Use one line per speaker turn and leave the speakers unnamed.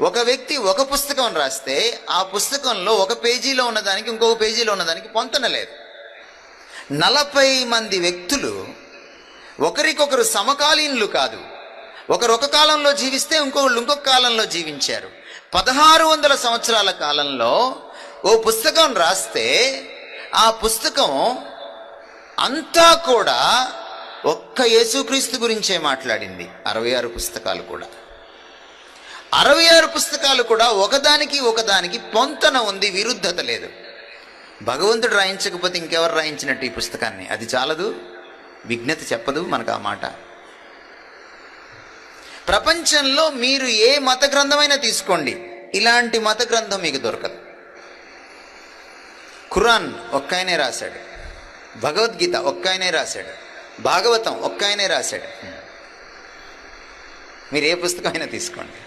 ఒక వ్యక్తి ఒక పుస్తకం రాస్తే ఆ పుస్తకంలో ఒక పేజీలో ఉన్నదానికి ఇంకొక పేజీలో ఉన్నదానికి పొంతన లేదు. 40 మంది వ్యక్తులు ఒకరికొకరు సమకాలీనులు కాదు. ఒకరు ఒక కాలంలో జీవిస్తే ఇంకొకళ్ళు ఇంకొక కాలంలో జీవించారు. 1600 సంవత్సరాల కాలంలో ఓ పుస్తకం రాస్తే ఆ పుస్తకం అంతా కూడా ఒక్క యేసుక్రీస్తు గురించే మాట్లాడింది. 66 పుస్తకాలు కూడా 66 పుస్తకాలు కూడా ఒకదానికి పొంతన ఉంది, విరుద్ధత లేదు. భగవంతుడు రాయించకపోతే ఇంకెవరు రాయించినట్టు ఈ పుస్తకాన్ని? అది చాలదు, విజ్ఞత చెప్పదు మనకు ఆ మాట. ప్రపంచంలో మీరు ఏ మత గ్రంథమైనా తీసుకోండి, ఇలాంటి మత గ్రంథం మీకు దొరకదు. ఖురాన్ ఒక్కాయనే రాశాడు, భగవద్గీత ఒక్కాయనే రాశాడు, భాగవతం ఒక్కాయనే రాశాడు. మీరు ఏ పుస్తకమైనా తీసుకోండి.